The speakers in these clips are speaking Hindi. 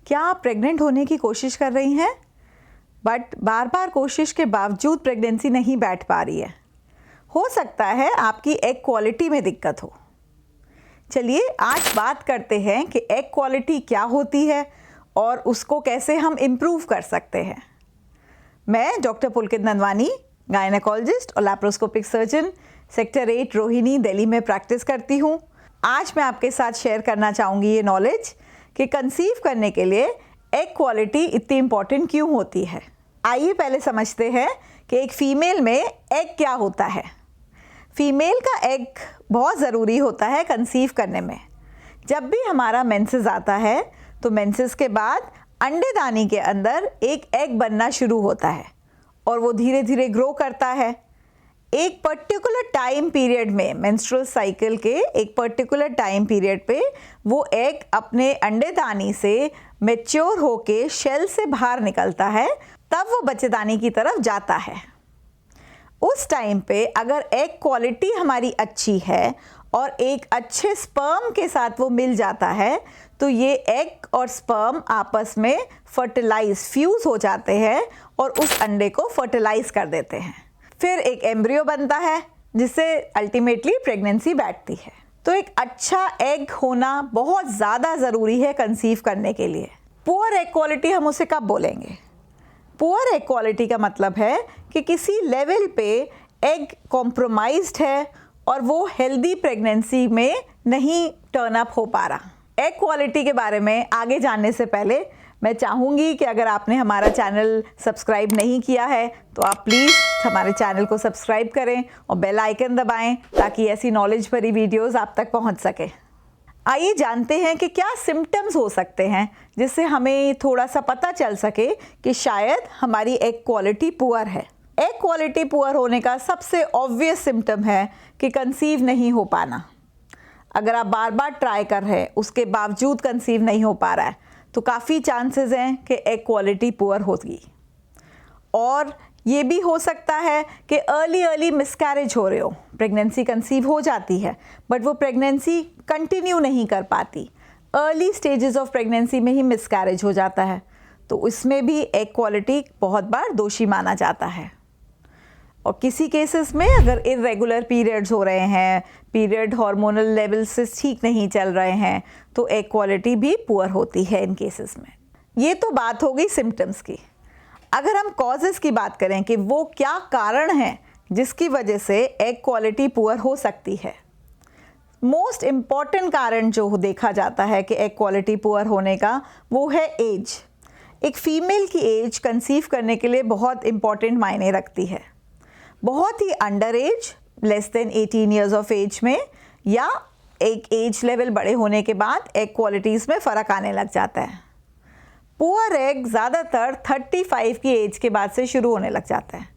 क्या आप प्रेग्नेंट होने की कोशिश कर रही हैं बट बार बार कोशिश के बावजूद प्रेगनेंसी नहीं बैठ पा रही है? हो सकता है आपकी एग क्वालिटी में दिक्कत हो। चलिए आज बात करते हैं कि एग क्वालिटी क्या होती है और उसको कैसे हम इम्प्रूव कर सकते हैं। मैं डॉक्टर पुलकित नंदवानी, गायनेकोलॉजिस्ट और laparoscopic surgeon, sector 8 Rohini, Delhi में प्रैक्टिस करती हूँ। आज मैं आपके साथ शेयर करना चाहूँगी ये नॉलेज कि कंसीव करने के लिए एग क्वालिटी इतनी इम्पॉर्टेंट क्यों होती है। आइए पहले समझते हैं कि एक फ़ीमेल में एग क्या होता है। फ़ीमेल का एग बहुत ज़रूरी होता है कंसीव करने में। जब भी हमारा मेंसेस आता है तो मेंसेस के बाद अंडेदानी के अंदर एक एग बनना शुरू होता है और वो धीरे धीरे ग्रो करता है। एक पर्टिकुलर टाइम पीरियड में, मेंस्ट्रुअल साइकिल के एक पर्टिकुलर टाइम पीरियड पे वो एग अपने अंडेदानी से मैच्योर होके शेल से बाहर निकलता है, तब वो बच्चेदानी की तरफ जाता है। उस टाइम पे अगर एग क्वालिटी हमारी अच्छी है और एक अच्छे स्पर्म के साथ वो मिल जाता है तो ये एग और स्पर्म आपस में फ्यूज़ हो जाते हैं और उस अंडे को फर्टिलाइज कर देते हैं। फिर एक एम्ब्रियो बनता है जिससे अल्टीमेटली प्रेगनेंसी बैठती है। तो एक अच्छा एग होना बहुत ज़्यादा ज़रूरी है कंसीव करने के लिए। पुअर एग क्वालिटी हम उसे कब बोलेंगे? पुअर एग क्वालिटी का मतलब है कि किसी लेवल पे एग कॉम्प्रोमाइज्ड है और वो हेल्दी प्रेगनेंसी में नहीं टर्न अप हो पा रहा। एग क्वालिटी के बारे में आगे जानने से पहले मैं चाहूँगी कि अगर आपने हमारा चैनल सब्सक्राइब नहीं किया है तो आप प्लीज़ हमारे चैनल को सब्सक्राइब करें और बेल आइकन दबाएं ताकि ऐसी नॉलेज भरी वीडियोस आप तक पहुंच सके। आइए जानते हैं कि क्या सिम्टम्स हो सकते हैं जिससे हमें थोड़ा सा पता चल सके कि शायद हमारी एग क्वालिटी पुअर है। एग क्वालिटी पुअर होने का सबसे ऑब्वियस सिम्टम है कि कंसीव नहीं हो पाना। अगर आप बार बार ट्राई कर रहे हैं उसके बावजूद कंसीव नहीं हो पा रहा है तो काफ़ी चांसेस हैं कि एग क्वालिटी पुअर होगी। और ये भी हो सकता है कि अर्ली मिसकैरेज हो रहे हो, प्रेगनेंसी कंसीव हो जाती है बट वो प्रेगनेंसी कंटिन्यू नहीं कर पाती, अर्ली स्टेजेस ऑफ प्रेगनेंसी में ही मिसकैरेज हो जाता है, तो इसमें भी एग क्वालिटी बहुत बार दोषी माना जाता है। और किसी केसेस में अगर इरेगुलर पीरियड्स हो रहे हैं, पीरियड हार्मोनल लेवल से ठीक नहीं चल रहे हैं, तो एग क्वालिटी भी पुअर होती है इन केसेस में। ये तो बात हो गई सिम्टम्स की। अगर हम कॉजेज़ की बात करें कि वो क्या कारण हैं जिसकी वजह से एग क्वालिटी पुअर हो सकती है, मोस्ट इम्पॉर्टेंट कारण जो देखा जाता है कि एग क्वालिटी पुअर होने का वो है एज। एक फ़ीमेल की एज कंसीव करने के लिए बहुत इम्पॉर्टेंट मायने रखती है। बहुत ही under age, less than 18 years of age में, या एक एज लेवल बड़े होने के बाद एग क्वालिटीज़ में फ़र्क आने लग जाता है। पुअर एग ज़्यादातर 35 की एज के बाद से शुरू होने लग जाता है।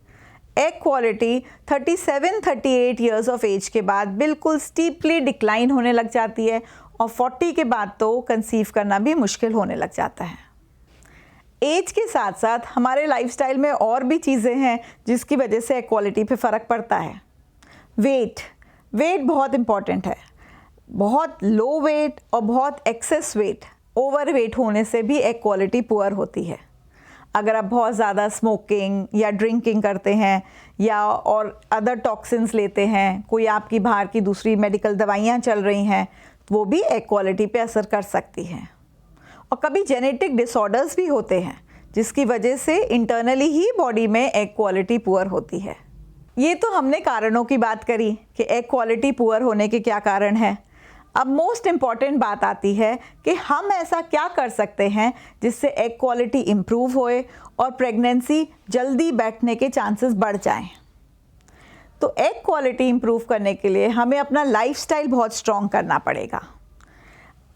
Egg quality 37-38 years of age के बाद बिल्कुल स्टीपली डिक्लाइन होने लग जाती है और 40 के बाद तो कंसीव करना भी मुश्किल होने लग जाता है। एज के साथ साथ हमारे लाइफस्टाइल में और भी चीज़ें हैं जिसकी वजह से एग क्वालिटी पे फ़र्क पड़ता है। वेट बहुत इम्पॉर्टेंट है। बहुत लो वेट और बहुत एक्सेस वेट, ओवर वेट होने से भी एग क्वालिटी पुअर होती है। अगर आप बहुत ज़्यादा स्मोकिंग या ड्रिंकिंग करते हैं या और अदर टॉक्सिन्स लेते हैं, कोई आपकी बाहर की दूसरी मेडिकल दवाइयाँ चल रही हैं, वो भी एग क्वालिटी पे असर कर सकती हैं। और कभी जेनेटिक डिसऑर्डर्स भी होते हैं जिसकी वजह से इंटरनली ही बॉडी में एग क्वालिटी पुअर होती है। ये तो हमने कारणों की बात करी कि एग क्वालिटी पुअर होने के क्या कारण हैं। अब मोस्ट इम्पॉर्टेंट बात आती है कि हम ऐसा क्या कर सकते हैं जिससे एग क्वालिटी इम्प्रूव होए और प्रेगनेंसी जल्दी बैठने के चांसेस बढ़ जाएं। तो एग क्वालिटी इम्प्रूव करने के लिए हमें अपना लाइफस्टाइल बहुत स्ट्रॉन्ग करना पड़ेगा।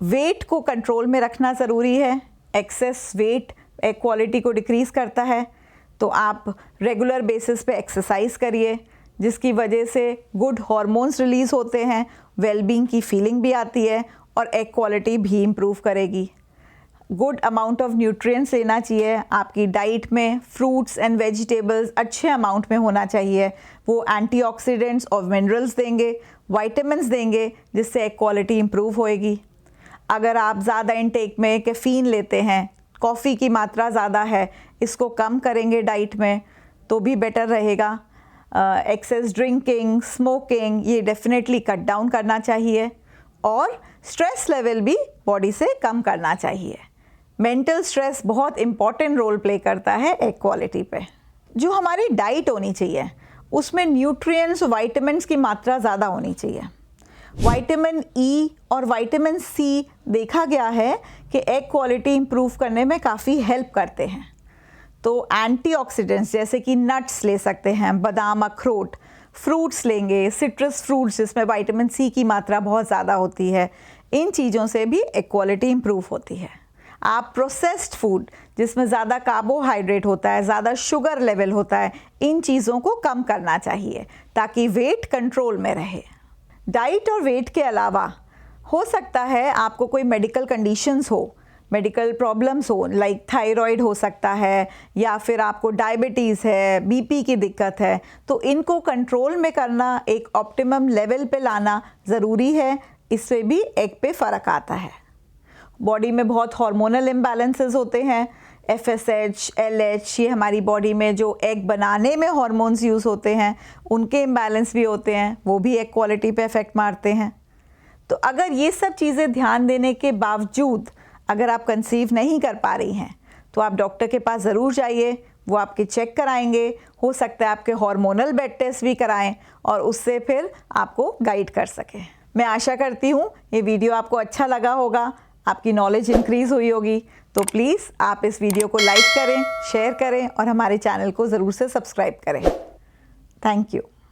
वेट को कंट्रोल में रखना ज़रूरी है। एक्सेस वेट एग क्वालिटी को डिक्रीज़ करता है, तो आप रेगुलर बेसिस पे एक्सरसाइज करिए जिसकी वजह से गुड हार्मोन्स रिलीज़ होते हैं, वेलबींग की फीलिंग भी आती है और एग क्वालिटी भी इम्प्रूव करेगी। गुड अमाउंट ऑफ न्यूट्रिएंट्स लेना चाहिए आपकी डाइट में। फ्रूट्स एंड वेजिटेबल्स अच्छे अमाउंट में होना चाहिए। वो एंटीऑक्सीडेंट्स और मिनरल्स देंगे, विटामिन्स देंगे, जिससे एग क्वालिटी इम्प्रूव होएगी। अगर आप ज़्यादा इनटेक में कैफ़ीन लेते हैं, कॉफ़ी की मात्रा ज़्यादा है, इसको कम करेंगे डाइट में तो भी बेटर रहेगा। एक्सेस ड्रिंकिंग, स्मोकिंग, ये डेफिनेटली कट डाउन करना चाहिए और स्ट्रेस लेवल भी बॉडी से कम करना चाहिए। मेंटल स्ट्रेस बहुत इम्पॉर्टेंट रोल प्ले करता है एग क्वालिटी पे। जो हमारी डाइट होनी चाहिए उसमें न्यूट्रिएंट्स, विटामिन्स की मात्रा ज़्यादा होनी चाहिए। विटामिन ई और विटामिन सी देखा गया है कि एग क्वालिटी इंप्रूव करने में काफ़ी हेल्प करते हैं। तो एंटीऑक्सीडेंट्स जैसे कि नट्स ले सकते हैं, बादाम, अखरोट, फ्रूट्स लेंगे, सिट्रस फ्रूट्स जिसमें विटामिन सी की मात्रा बहुत ज़्यादा होती है, इन चीज़ों से भी एग क्वालिटी इंप्रूव होती है। आप प्रोसेस्ड फूड जिसमें ज़्यादा कार्बोहाइड्रेट होता है, ज़्यादा शुगर लेवल होता है, इन चीज़ों को कम करना चाहिए ताकि वेट कंट्रोल में रहे। डाइट और वेट के अलावा हो सकता है आपको कोई मेडिकल कंडीशंस हो, मेडिकल प्रॉब्लम्स हो, लाइक थायराइड हो सकता है या फिर आपको डायबिटीज़ है, बीपी की दिक्कत है, तो इनको कंट्रोल में करना, एक ऑप्टिमम लेवल पे लाना ज़रूरी है। इससे भी एग पे फ़र्क आता है। बॉडी में बहुत हार्मोनल इम्बैलेंसेस होते हैं, FSH, LH, ये हमारी बॉडी में जो एग बनाने में हार्मोन्स यूज़ होते हैं उनके इम्बैलेंस भी होते हैं, वो भी एग क्वालिटी पे इफ़ेक्ट मारते हैं। तो अगर ये सब चीज़ें ध्यान देने के बावजूद अगर आप कंसीव नहीं कर पा रही हैं तो आप डॉक्टर के पास ज़रूर जाइए, वो आपके चेक कराएंगे, हो सकता है आपके हार्मोनल ब्लड टेस्ट भी कराएं और उससे फिर आपको गाइड कर सकें। मैं आशा करती हूँ ये वीडियो आपको अच्छा लगा होगा, आपकी नॉलेज इंक्रीज़ हुई होगी। तो प्लीज़ आप इस वीडियो को लाइक करें, शेयर करें और हमारे चैनल को ज़रूर से सब्सक्राइब करें। Thank you.